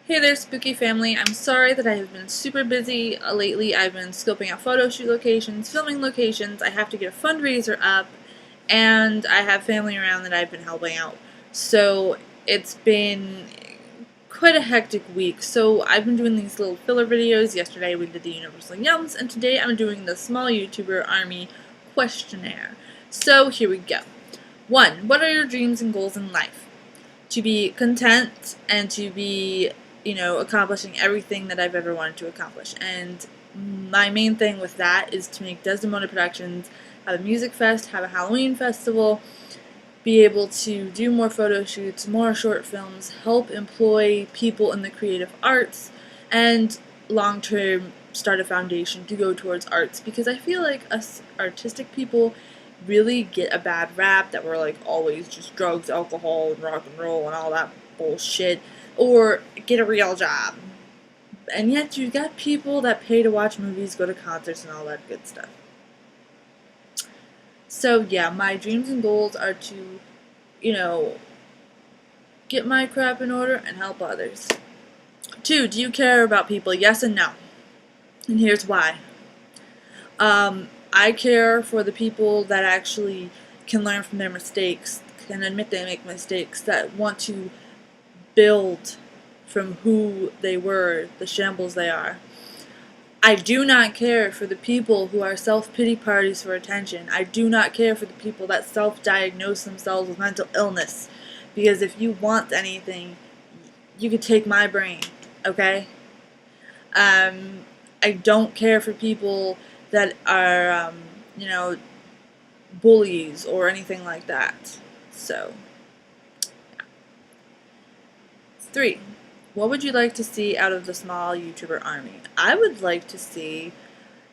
Hey there, spooky family. I'm sorry that I have been super busy lately. I've been scoping out photo shoot locations, filming locations. I have to get a fundraiser up, and I have family around that I've been helping out. So it's been quite a hectic week. So I've been doing these little filler videos. Yesterday we did the Universal Yums, and today I'm doing the Small YouTuber Army Questionnaire. So here we go. 1. What are your dreams and goals in life? To be content and to be accomplishing everything that I've ever wanted to accomplish. And my main thing with that is to make Desdemona Productions have a music fest, have a Halloween festival, be able to do more photo shoots, more short films, help employ people in the creative arts, and long-term start a foundation to go towards arts, because I feel like us artistic people really get a bad rap that we're like always just drugs, alcohol, and rock and roll and all that bullshit, or get a real job. And yet you got people that pay to watch movies, go to concerts, and all that good stuff. So yeah, my dreams and goals are to, get my crap in order and help others. 2, do you care about people? Yes and no. And here's why. I care for the people that actually can learn from their mistakes, can admit they make mistakes, that want to build from who they were, the shambles they are. I do not care for the people who are self-pity parties for attention. I do not care for the people that self-diagnose themselves with mental illness. Because if you want anything, you can take my brain, okay? I don't care for people that are, bullies or anything like that. So, yeah. 3. What would you like to see out of the Small YouTuber Army? I would like to see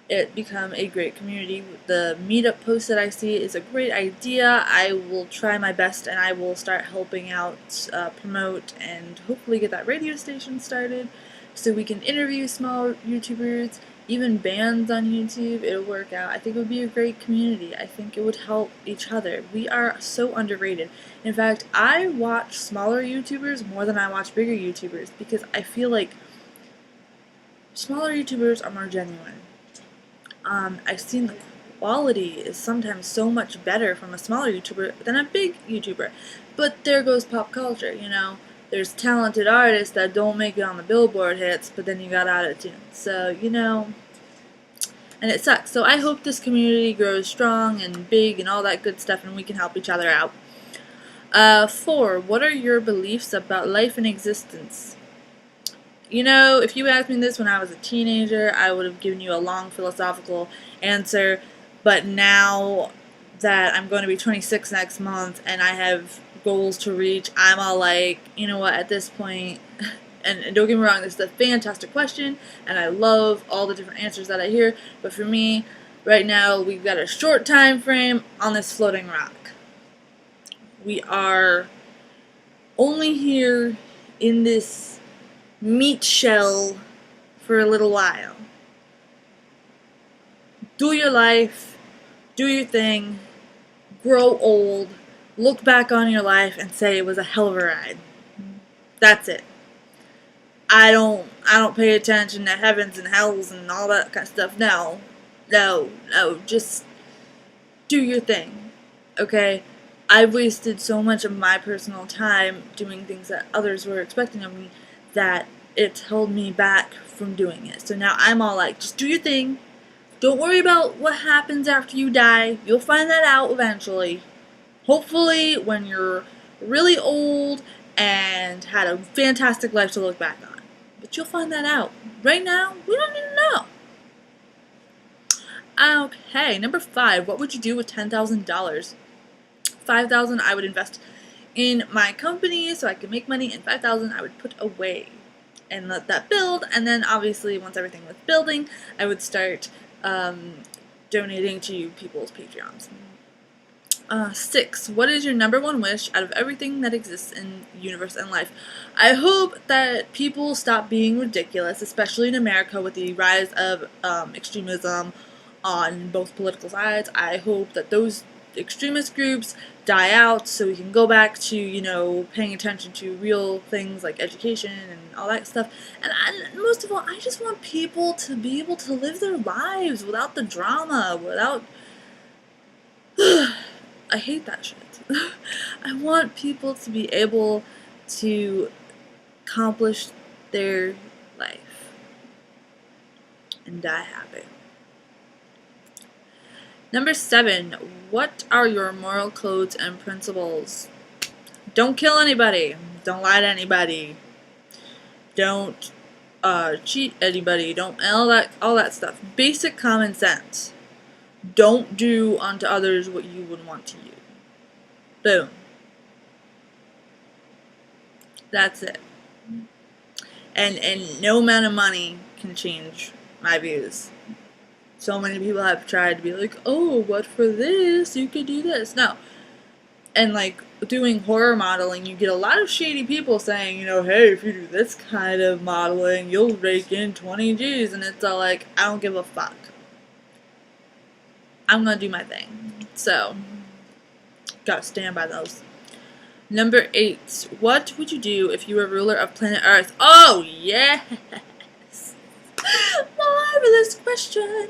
it become a great community. The meetup post that I see is a great idea. I will try my best, and I will start helping out, promote, and hopefully get that radio station started so we can interview small YouTubers, even bands on YouTube. It'll work out. I think it would be a great community. I think it would help each other. We are so underrated. In fact, I watch smaller YouTubers more than I watch bigger YouTubers because I feel like smaller YouTubers are more genuine. I've seen the quality is sometimes so much better from a smaller YouTuber than a big YouTuber. But there goes pop culture, There's talented artists that don't make it on the Billboard hits, but then you got auto-tune. So, and it sucks. So I hope this community grows strong and big and all that good stuff, and we can help each other out. 4, what are your beliefs about life and existence? If you asked me this when I was a teenager, I would have given you a long philosophical answer, but now that I'm going to be 26 next month and I have goals to reach, I'm all like, you know what, at this point, and don't get me wrong, this is a fantastic question, and I love all the different answers that I hear, but for me, right now, we've got a short time frame on this floating rock. We are only here in this meat shell for a little while. Do your life, do your thing, grow old, look back on your life and say it was a hell of a ride. That's it. I don't pay attention to heavens and hells and all that kind of stuff. No, just do your thing, okay? I've wasted so much of my personal time doing things that others were expecting of me that it's held me back from doing it. So now I'm all like, just do your thing. Don't worry about what happens after you die. You'll find that out eventually. Hopefully when you're really old and had a fantastic life to look back on. But you'll find that out. Right now, we don't even know. Okay, number 5. What would you do with $10,000? $5,000 I would invest in my company so I could make money, and $5,000 I would put away and let that build. And then obviously once everything was building, I would start donating to people's Patreons. 6. What is your number 1 wish out of everything that exists in the universe and life? I hope that people stop being ridiculous, especially in America with the rise of extremism on both political sides. I hope that those extremist groups die out so we can go back to, you know, paying attention to real things like education and all that stuff. And most of all, I just want people to be able to live their lives without the drama, without... I hate that shit. I want people to be able to accomplish their life and die happy. Number 7, what are your moral codes and principles? Don't kill anybody. Don't lie to anybody. Don't cheat anybody. Don't all that stuff. Basic common sense. Don't do unto others what you would want to you. Boom. That's it. And no amount of money can change my views. So many people have tried to be like, oh, but for this, you could do this. No. And like doing horror modeling, you get a lot of shady people saying, you know, hey, if you do this kind of modeling, you'll rake in 20 G's. And it's all like, I don't give a fuck. I'm gonna do my thing. So, gotta stand by those. Number 8, what would you do if you were ruler of planet Earth? Oh, yes! Marvelous question!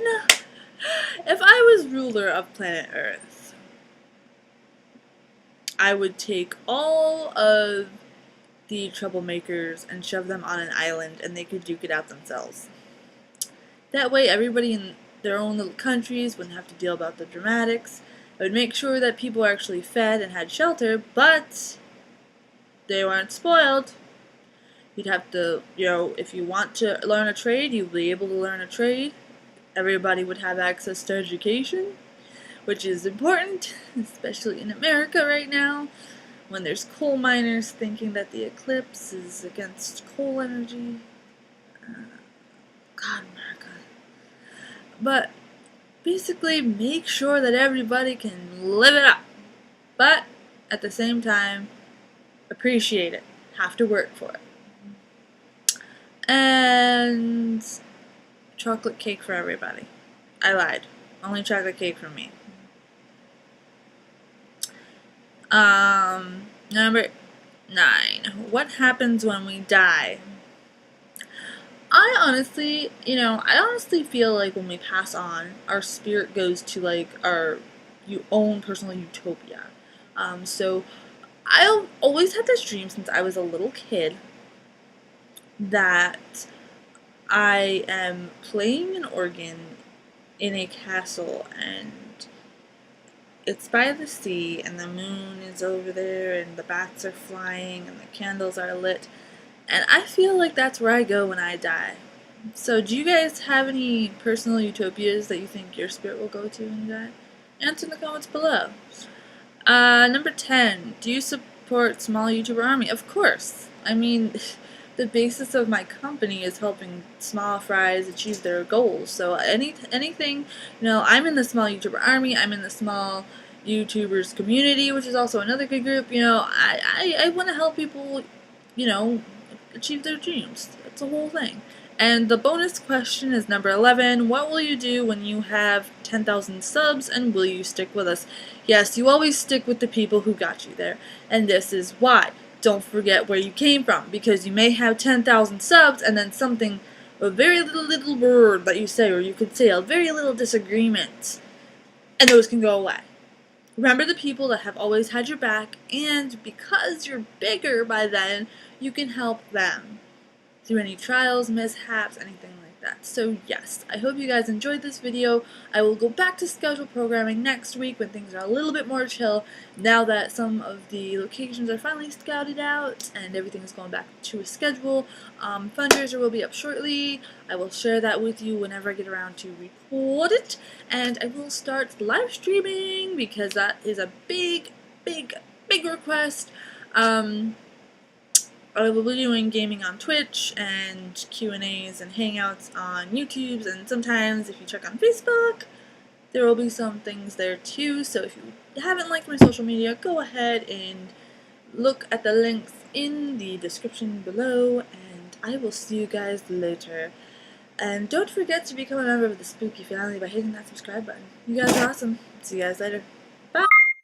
If I was ruler of planet Earth, I would take all of the troublemakers and shove them on an island and they could duke it out themselves. That way everybody in their own little countries wouldn't have to deal about the dramatics. I would make sure that people were actually fed and had shelter, but they weren't spoiled. You'd have to, you know, if you want to learn a trade, you'd be able to learn a trade. Everybody would have access to education, which is important, especially in America right now, when there's coal miners thinking that the eclipse is against coal energy. God, America. But basically, make sure that everybody can live it up. But at the same time, appreciate it. Have to work for it. And chocolate cake for everybody. I lied. Only chocolate cake for me. Number 9. What happens when we die? I honestly feel like when we pass on, our spirit goes to like our own personal utopia. So I've always had this dream since I was a little kid that I am playing an organ in a castle and it's by the sea and the moon is over there and the bats are flying and the candles are lit. And I feel like that's where I go when I die. So do you guys have any personal utopias that you think your spirit will go to when you die? Answer in the comments below. Number 10. Do you support SmallYoutuberArmy? Of course. I mean, the basis of my company is helping small fries achieve their goals. So anything, you know, I'm in the SmallYoutuberArmy. I'm in the Small YouTubers community, which is also another good group. You know, I want to help people, you know, achieve their dreams. That's the whole thing. And the bonus question is number 11. What will you do when you have 10,000 subs, and will you stick with us? Yes, you always stick with the people who got you there. And this is why. Don't forget where you came from, because you may have 10,000 subs and then something, a very little word that you say, or you could say a very little disagreement, and those can go away. Remember the people that have always had your back, and because you're bigger by then, you can help them through any trials, mishaps, anything like that. So yes, I hope you guys enjoyed this video. I will go back to scheduled programming next week when things are a little bit more chill, now that some of the locations are finally scouted out and everything is going back to a schedule. Fundraiser will be up shortly. I will share that with you whenever I get around to record it, and I will start live streaming because that is a big request. I will be doing gaming on Twitch and Q&As and hangouts on YouTube, and sometimes if you check on Facebook, there will be some things there too. So if you haven't liked my social media, go ahead and look at the links in the description below, and I will see you guys later. And don't forget to become a member of the Spooky family by hitting that subscribe button. You guys are awesome. See you guys later.